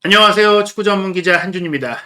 안녕하세요. 축구 전문 기자 한준입니다.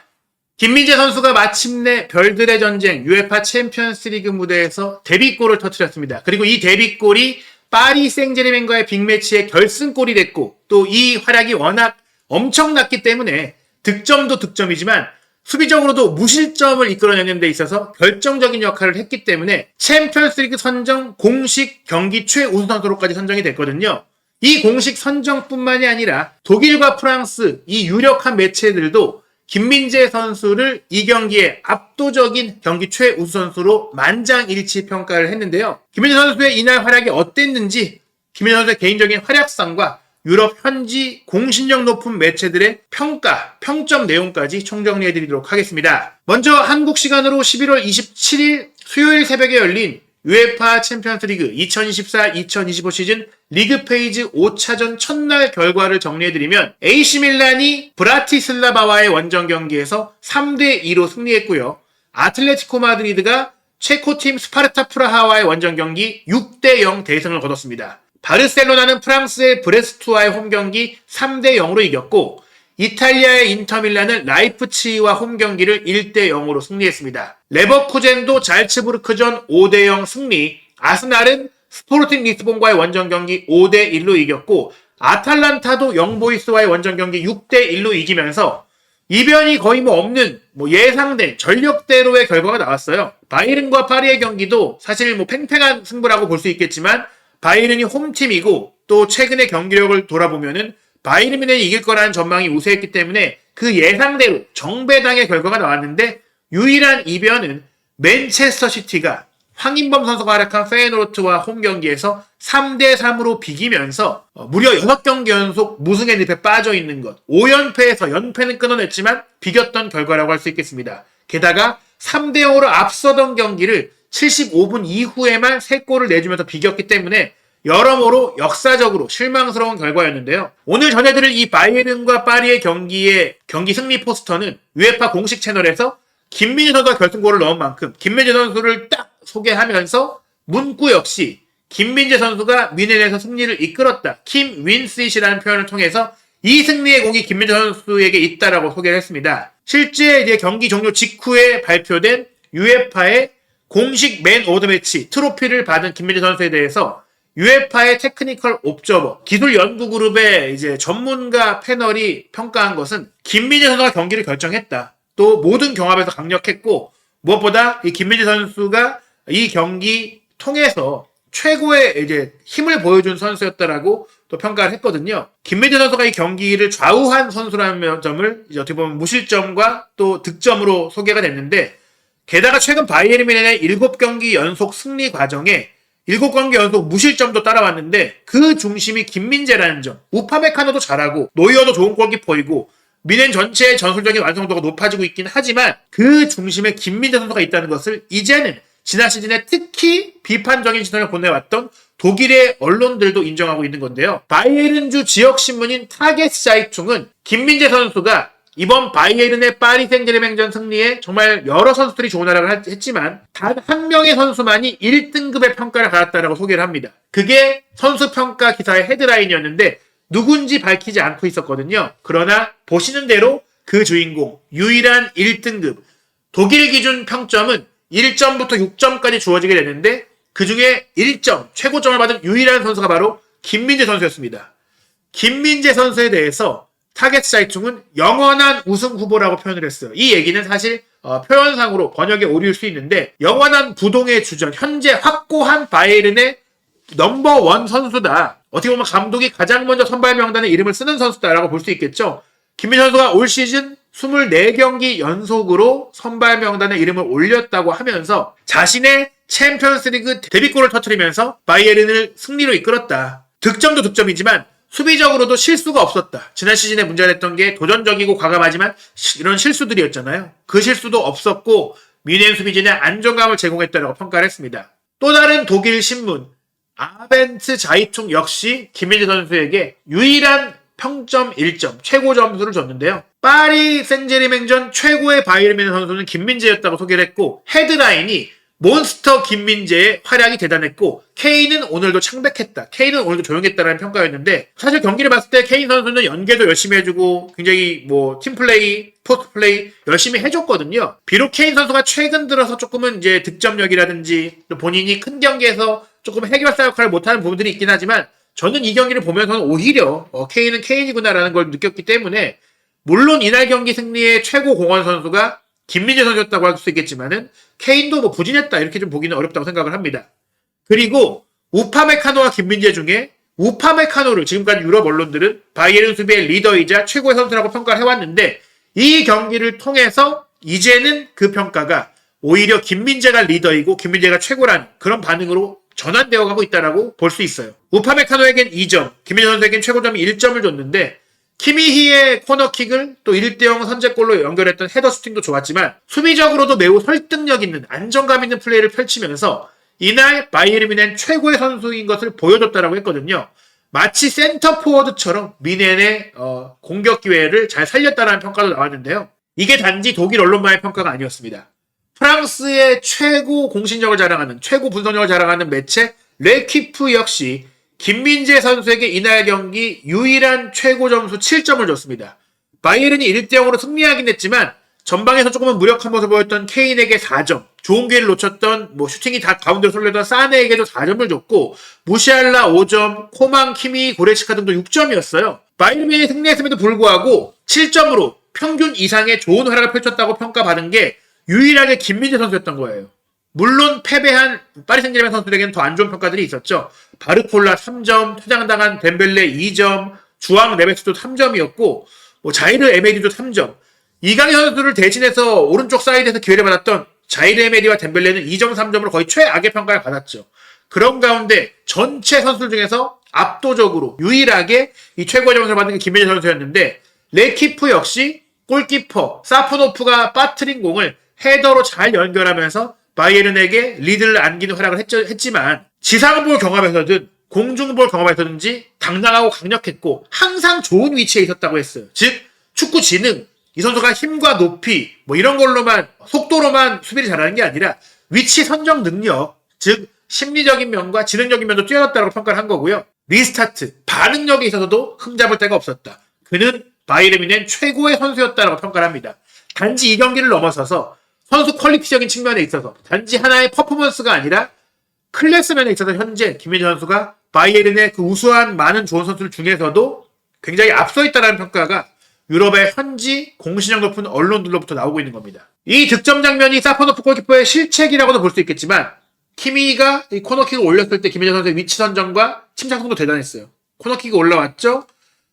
김민재 선수가 마침내 별들의 전쟁 UEFA 챔피언스 리그 무대에서 데뷔골을 터뜨렸습니다. 그리고 이 데뷔골이 파리 생제르맹과의 빅매치의 결승골이 됐고 또 이 활약이 워낙 엄청났기 때문에 득점도 득점이지만 수비적으로도 무실점을 이끌어내는 데 있어서 결정적인 역할을 했기 때문에 챔피언스 리그 선정 공식 경기 최우수 선수로까지 선정이 됐거든요. 이 공식 선정뿐만이 아니라 독일과 프랑스 이 유력한 매체들도 김민재 선수를 이 경기에 압도적인 경기 최우수 선수로 만장일치 평가를 했는데요. 김민재 선수의 이날 활약이 어땠는지 김민재 선수의 개인적인 활약상과 유럽 현지 공신력 높은 매체들의 평점 내용까지 총정리해드리도록 하겠습니다. 먼저 한국 시간으로 11월 27일 수요일 새벽에 열린 UEFA 챔피언스 리그 2024-2025 시즌 리그 페이지 5차전 첫날 결과를 정리해드리면 AC 밀란이 브라티슬라바와의 원정 경기에서 3대2로 승리했고요. 아틀레티코 마드리드가 체코팀 스파르타 프라하와의 원정 경기 6대0 대승을 거뒀습니다. 바르셀로나는 프랑스의 브레스트와의 홈경기 3대0으로 이겼고 이탈리아의 인터밀란은 라이프치히와 홈경기를 1대0으로 승리했습니다. 레버쿠젠도 잘츠부르크전 5대0 승리, 아스날은 스포르팅 리스본과의 원정 경기 5대1로 이겼고 아탈란타도 영보이스와의 원정 경기 6대1로 이기면서 이변이 거의 없는 예상된 전력대로의 결과가 나왔어요. 바이에른과 파리의 경기도 사실 팽팽한 승부라고 볼 수 있겠지만 바이에른이 홈팀이고 또 최근의 경기력을 돌아보면은 바이에른 뮌헨이 이길 거라는 전망이 우세했기 때문에 그 예상대로 정배당의 결과가 나왔는데 유일한 이변은 맨체스터 시티가 황인범 선수가 활약한 페예노르트와 홈경기에서 3대3으로 비기면서 무려 6경기 연속 무승의 늪에 빠져있는 것. 5연패에서 연패는 끊어냈지만 비겼던 결과라고 할 수 있겠습니다. 게다가 3대0으로 앞서던 경기를 75분 이후에만 3골을 내주면서 비겼기 때문에 여러모로 역사적으로 실망스러운 결과였는데요. 오늘 전해드릴 이 바이에른과 파리의 경기 승리 포스터는 UEFA 공식 채널에서 김민재 선수가 결승골을 넣은 만큼 김민재 선수를 딱 소개하면서 문구 역시 김민재 선수가 뮌헨에서 승리를 이끌었다. 킴 윈스잇이라는 표현을 통해서 이 승리의 공이 김민재 선수에게 있다라고 소개를 했습니다. 실제 이제 경기 종료 직후에 발표된 UEFA의 공식 맨 오브 더 매치 트로피를 받은 김민재 선수에 대해서 UEFA의 테크니컬 옵저버 기술 연구 그룹의 이제 전문가 패널이 평가한 것은 김민재 선수가 경기를 결정했다. 또 모든 경합에서 강력했고 무엇보다 이 김민재 선수가 이 경기 통해서 최고의 이제 힘을 보여준 선수였다라고 또 평가를 했거든요. 김민재 선수가 이 경기를 좌우한 선수라는 점을 이제 어떻게 보면 무실점과 또 득점으로 소개가 됐는데 게다가 최근 바이에른 뮌헨의 7경기 연속 승리 과정에 7경기 연속 무실점도 따라왔는데 그 중심이 김민재라는 점. 우파메카노도 잘하고 노이어도 좋은 골키퍼이고 뮌헨 전체의 전술적인 완성도가 높아지고 있긴 하지만 그 중심에 김민재 선수가 있다는 것을 이제는 지난 시즌에 특히 비판적인 시선을 보내왔던 독일의 언론들도 인정하고 있는 건데요. 바이에른주 지역신문인 타게스자이퉁은 김민재 선수가 이번 바이에른의 파리 생제르맹전 승리에 정말 여러 선수들이 좋은 활약을 했지만 단 한 명의 선수만이 1등급의 평가를 받았다라고 소개를 합니다. 그게 선수평가 기사의 헤드라인이었는데 누군지 밝히지 않고 있었거든요. 그러나 보시는 대로 그 주인공 유일한 1등급 독일 기준 평점은 1점부터 6점까지 주어지게 되는데 그중에 1점 최고점을 받은 유일한 선수가 바로 김민재 선수였습니다. 김민재 선수에 대해서 타겟사이퉁은 영원한 우승 후보라고 표현을 했어요. 이 얘기는 사실 표현상으로 번역에 오류일 수 있는데 영원한 부동의 주전, 현재 확고한 바이에른의 넘버원 선수다. 어떻게 보면 감독이 가장 먼저 선발 명단에 이름을 쓰는 선수다라고 볼 수 있겠죠. 김민재 선수가 올 시즌 24경기 연속으로 선발 명단에 이름을 올렸다고 하면서 자신의 챔피언스리그 데뷔골을 터뜨리면서 바이에른을 승리로 이끌었다. 득점도 득점이지만 수비적으로도 실수가 없었다. 지난 시즌에 문제가 됐던 게 도전적이고 과감하지만 이런 실수들이었잖아요. 그 실수도 없었고 뮌헨 수비진에 안정감을 제공했다고 평가를 했습니다. 또 다른 독일 신문 아벤트 자이퉁 역시 김민재 선수에게 유일한 평점 1점 최고 점수를 줬는데요. 파리 생제르맹전 최고의 바이에른 뮌헨 선수는 김민재였다고 소개를 했고 헤드라인이 몬스터 김민재의 활약이 대단했고 케인은 오늘도 창백했다. 케인은 오늘도 조용했다라는 평가였는데 사실 경기를 봤을 때 케인 선수는 연계도 열심히 해주고 굉장히 뭐 팀플레이, 포스트플레이 열심히 해줬거든요. 비록 케인 선수가 최근 들어서 조금은 이제 득점력이라든지 또 본인이 큰 경기에서 조금 해결사 역할을 못하는 부분들이 있긴 하지만 저는 이 경기를 보면서는 오히려 케인은 케인이구나라는 걸 느꼈기 때문에 물론 이날 경기 승리의 최고 공헌 선수가 김민재 선수였다고 할 수 있겠지만은 케인도 뭐 부진했다 이렇게 좀 보기는 어렵다고 생각을 합니다. 그리고 우파메카노와 김민재 중에 우파메카노를 지금까지 유럽 언론들은 바이에른 수비의 리더이자 최고의 선수라고 평가를 해왔는데 이 경기를 통해서 이제는 그 평가가 오히려 김민재가 리더이고 김민재가 최고라는 그런 반응으로 전환되어 가고 있다라고 볼 수 있어요. 우파메카노에겐 2점, 김민재 선수에겐 최고점이 1점을 줬는데 키미히의 코너킥을 또 1대0 선제골로 연결했던 헤더 슈팅도 좋았지만 수비적으로도 매우 설득력 있는 안정감 있는 플레이를 펼치면서 이날 바이에른 뮌헨 최고의 선수인 것을 보여줬다라고 했거든요. 마치 센터 포워드처럼 뮌헨의 공격 기회를 잘 살렸다는 평가도 나왔는데요. 이게 단지 독일 언론만의 평가가 아니었습니다. 프랑스의 최고 공신력을 자랑하는 최고 분석력을 자랑하는 매체 레키프 역시 김민재 선수에게 이날 경기 유일한 최고 점수 7점을 줬습니다. 바이에른이 1대0으로 승리하긴 했지만 전방에서 조금은 무력한 모습을 보였던 케인에게 4점, 좋은 기회를 놓쳤던 슈팅이 다 가운데로 쏠렸던 사네에게도 4점을 줬고 무시알라 5점, 코만, 키미, 고레츠카 등도 6점이었어요. 바이에른이 승리했음에도 불구하고 7점으로 평균 이상의 좋은 활약을 펼쳤다고 평가받은 게 유일하게 김민재 선수였던 거예요. 물론 패배한 파리 생제르맹 선수들에게는 더 안 좋은 평가들이 있었죠. 바르콜라 3점, 퇴장당한 덴벨레 2점, 주앙 네베스도 3점이었고 자이르 에메리도 3점. 이강인 선수를 대신해서 오른쪽 사이드에서 기회를 받았던 자이르 에메리와 덴벨레는 2점, 3점으로 거의 최악의 평가를 받았죠. 그런 가운데 전체 선수들 중에서 압도적으로 유일하게 이 최고의 점수를 받은 게 김민재 선수였는데 레키프 역시 골키퍼 사포노프가 빠뜨린 공을 헤더로 잘 연결하면서 바이에른에게 리드를 안기는 활약을 했지만 지상볼 경험에서든 공중볼 경험에서든지 당당하고 강력했고 항상 좋은 위치에 있었다고 했어요. 즉 축구 지능, 이 선수가 힘과 높이 이런 걸로만 속도로만 수비를 잘하는 게 아니라 위치 선정 능력, 즉 심리적인 면과 지능적인 면도 뛰어났다고 평가를 한 거고요. 리스타트, 반응력에 있어서도 흠잡을 데가 없었다. 그는 바이에른 뮌헨 최고의 선수였다고 평가를 합니다. 단지 이 경기를 넘어서서 선수 퀄리티적인 측면에 있어서 단지 하나의 퍼포먼스가 아니라 클래스면에 있어서 현재 김민재 선수가 바이에른의 그 우수한 많은 좋은 선수들 중에서도 굉장히 앞서 있다는 평가가 유럽의 현지 공신력 높은 언론들로부터 나오고 있는 겁니다. 이 득점 장면이 사포노프 골키퍼의 실책이라고도 볼 수 있겠지만 키미가 이 코너킥을 올렸을 때 김민재 선수의 위치 선정과 침착성도 대단했어요. 코너킥이 올라왔죠.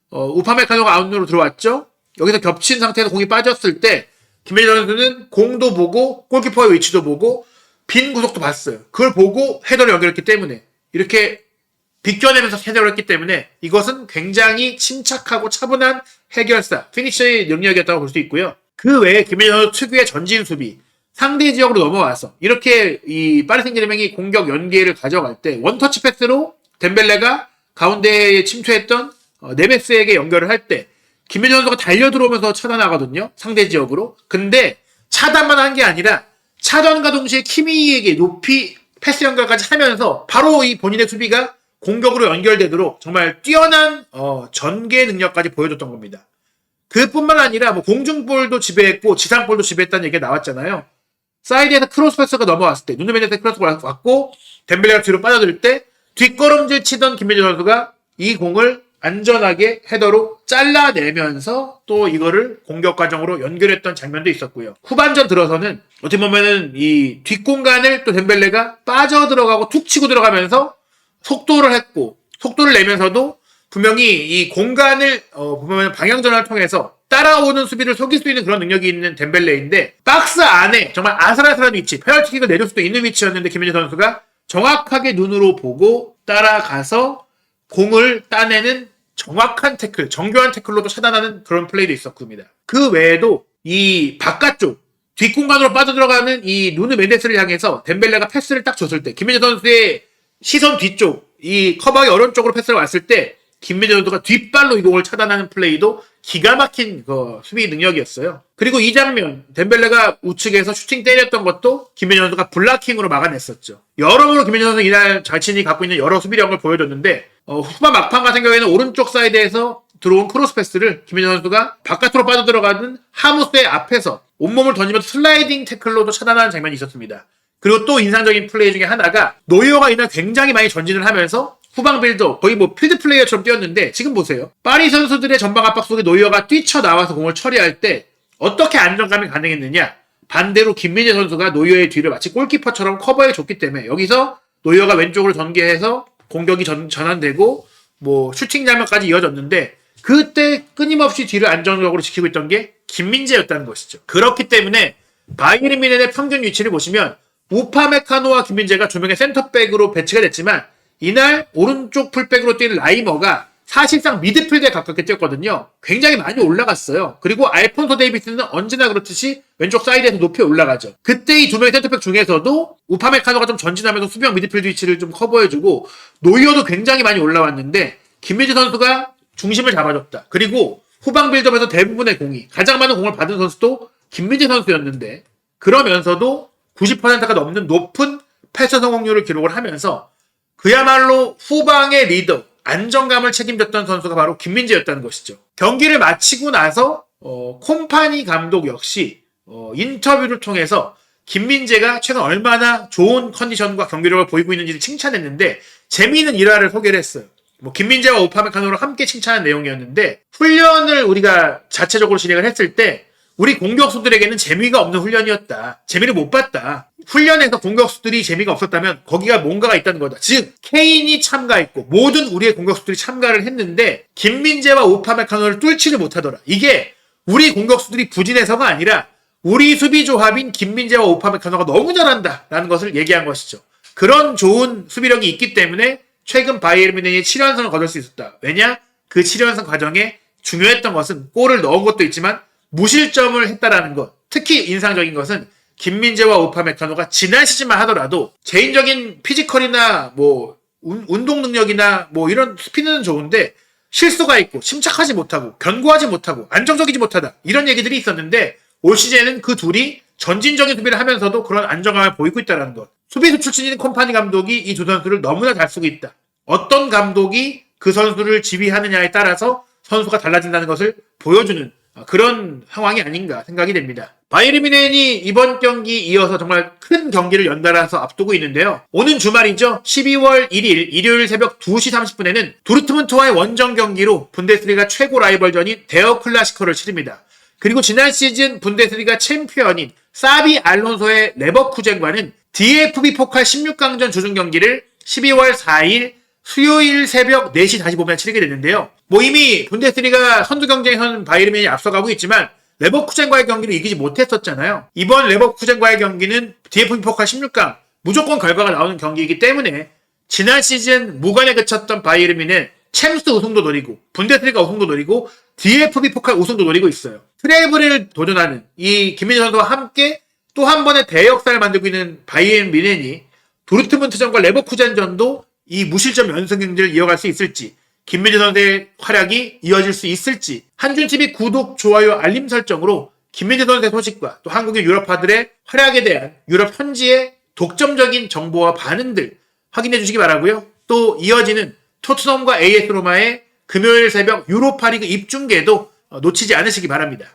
우파메카노가 아웃으로 들어왔죠. 여기서 겹친 상태에서 공이 빠졌을 때 김민재 선수는 공도 보고 골키퍼의 위치도 보고 빈 구석도 봤어요. 그걸 보고 헤더를 연결했기 때문에 이렇게 비껴내면서 헤더를 했기 때문에 이것은 굉장히 침착하고 차분한 해결사, 피니셔의 능력이었다고 볼 수 있고요. 그 외에 김민재 선수 특유의 전진 수비, 상대 지역으로 넘어와서 이렇게 이 파리 생제르맹이 공격 연계를 가져갈 때 원터치 패스로 덴벨레가 가운데에 침투했던 네베스에게 연결을 할 때 김민재 선수가 달려들어오면서 차단하거든요. 상대 지역으로. 근데 차단만 한 게 아니라 차단과 동시에 키미에게 높이 패스 연결까지 하면서 바로 이 본인의 수비가 공격으로 연결되도록 정말 뛰어난 전개 능력까지 보여줬던 겁니다. 그뿐만 아니라 공중볼도 지배했고 지상볼도 지배했다는 얘기가 나왔잖아요. 사이드에서 크로스 패스가 넘어왔을 때 누누메데스 크로스가 왔고 덴벨레가 뒤로 빠져들 때 뒷걸음질 치던 김민재 선수가 이 공을 안전하게 헤더로 잘라내면서 또 이거를 공격 과정으로 연결했던 장면도 있었고요. 후반전 들어서는 어떻게 보면은 이 뒷공간을 또 덴벨레가 빠져들어가고 툭 치고 들어가면서 속도를 했고 속도를 내면서도 분명히 이 공간을 보면 방향 전환을 통해서 따라오는 수비를 속일 수 있는 그런 능력이 있는 덴벨레인데 박스 안에 정말 아슬아슬한 위치, 페널티킥을 내줄 수도 있는 위치였는데 김민재 선수가 정확하게 눈으로 보고 따라가서 공을 따내는 정확한 태클, 정교한 태클로도 차단하는 그런 플레이도 있었습니다. 그 외에도 이 바깥쪽 뒷공간으로 빠져들어가는 이 누누 멘데스를 향해서 덴벨레가 패스를 딱 줬을 때 김민재 선수의 시선 뒤쪽 이 커버하기 어려운 쪽으로 패스를 왔을 때 김민재 선수가 뒷발로 이 공을 차단하는 플레이도 기가 막힌 그 수비 능력이었어요. 그리고 이 장면 덴벨레가 우측에서 슈팅 때렸던 것도 김민재 선수가 블락킹으로 막아냈었죠. 여러모로 김민재 선수 이날 자신이 갖고 있는 여러 수비력을 보여줬는데 후반 막판 같은 경우에는 오른쪽 사이드에서 들어온 크로스 패스를 김민재 선수가 바깥으로 빠져들어가는 하무스의 앞에서 온몸을 던지면서 슬라이딩 태클로도 차단하는 장면이 있었습니다. 그리고 또 인상적인 플레이 중에 하나가 노이어가 이날 굉장히 많이 전진을 하면서 후방 빌더 거의 뭐 필드 플레이어처럼 뛰었는데 지금 보세요. 파리 선수들의 전방 압박 속에 노이어가 뛰쳐나와서 공을 처리할 때 어떻게 안정감이 가능했느냐. 반대로 김민재 선수가 노이어의 뒤를 마치 골키퍼처럼 커버해줬기 때문에 여기서 노이어가 왼쪽으로 전개해서 공격이 전환되고 뭐 슈팅 장면까지 이어졌는데 그때 끊임없이 뒤를 안정적으로 지키고 있던 게 김민재였다는 것이죠. 그렇기 때문에 바이에른 뮌헨의 평균 위치를 보시면 우파메카노와 김민재가 두 명의 센터백으로 배치가 됐지만 이날 오른쪽 풀백으로 뛴 라이머가 사실상 미드필드에 가깝게 뛰었거든요. 굉장히 많이 올라갔어요. 그리고 알폰소 데이비스는 언제나 그렇듯이 왼쪽 사이드에서 높이 올라가죠. 그때 이 두 명의 센터백 중에서도 우파메카노가 좀 전진하면서 수비형 미드필드 위치를 좀 커버해주고 노이어도 굉장히 많이 올라왔는데 김민재 선수가 중심을 잡아줬다. 그리고 후방 빌드업에서 대부분의 공이 가장 많은 공을 받은 선수도 김민재 선수였는데 그러면서도 90%가 넘는 높은 패스 성공률을 기록을 하면서 그야말로 후방의 리더, 안정감을 책임졌던 선수가 바로 김민재였다는 것이죠. 경기를 마치고 나서 콤파니 감독 역시 인터뷰를 통해서 김민재가 최근 얼마나 좋은 컨디션과 경기력을 보이고 있는지를 칭찬했는데 재미있는 일화를 소개를 했어요. 김민재와 우파메카노를 함께 칭찬한 내용이었는데 훈련을 우리가 자체적으로 진행을 했을 때 우리 공격수들에게는 재미가 없는 훈련이었다. 재미를 못 봤다. 훈련에서 공격수들이 재미가 없었다면 거기가 뭔가가 있다는 거다. 즉 케인이 참가했고 모든 우리의 공격수들이 참가를 했는데 김민재와 우파메카노를 뚫지를 못하더라. 이게 우리 공격수들이 부진해서가 아니라 우리 수비 조합인 김민재와 우파메카노가 너무 잘한다 라는 것을 얘기한 것이죠. 그런 좋은 수비력이 있기 때문에 최근 바이에른 뮌헨이 7연승을 거둘 수 있었다. 왜냐? 그 7연승 과정에 중요했던 것은 골을 넣은 것도 있지만 무실점을 했다라는 것. 특히 인상적인 것은 김민재와 우파메카노가 지난 시즌만 하더라도 개인적인 피지컬이나 뭐 운동 능력이나 뭐 이런 스피드는 좋은데 실수가 있고 침착하지 못하고 견고하지 못하고 안정적이지 못하다. 이런 얘기들이 있었는데 올 시즌에는 그 둘이 전진적인 수비를 하면서도 그런 안정감을 보이고 있다는 것. 수비수 출신인 콤파니 감독이 이 두 선수를 너무나 잘 쓰고 있다. 어떤 감독이 그 선수를 지휘하느냐에 따라서 선수가 달라진다는 것을 보여주는 그런 상황이 아닌가 생각이 됩니다. 바이에른 뮌헨이 이번 경기 이어서 정말 큰 경기를 연달아서 앞두고 있는데요. 오는 주말이죠. 12월 1일 일요일 새벽 2시 30분에는 도르트문트와의 원정 경기로 분데스리가 최고 라이벌전인 데어 클라시코를 치릅니다. 그리고 지난 시즌 분데스리가 챔피언인 사비 알론소의 레버쿠젠과는 DFB 포칼 16강전 주중 경기를 12월 4일 수요일 새벽 4시 45분에 치르게 됐는데요. 이미 분데스리가 선두 경쟁에서는 바이에른 뮌헨이 앞서가고 있지만 레버쿠젠과의 경기를 이기지 못했었잖아요. 이번 레버쿠젠과의 경기는 DFB 포칼 16강 무조건 결과가 나오는 경기이기 때문에 지난 시즌 무관에 그쳤던 바이에른 뮌헨 챔스 우승도 노리고 분데스리가 우승도 노리고 DFB 포칼 우승도 노리고 있어요. 트래블을 도전하는 이 김민재 선수와 함께 또 한 번의 대역사를 만들고 있는 바이에른 뮌헨이 도르트문트전과 레버쿠젠전도 이 무실점 연승 경기를 이어갈 수 있을지, 김민재 선수의 활약이 이어질 수 있을지, 한준TV 구독, 좋아요, 알림 설정으로 김민재 선수의 소식과 또 한국의 유럽파들의 활약에 대한 유럽 현지의 독점적인 정보와 반응들 확인해 주시기 바라고요. 또 이어지는 토트넘과 AS 로마의 금요일 새벽 유로파리그 입중계도 놓치지 않으시기 바랍니다.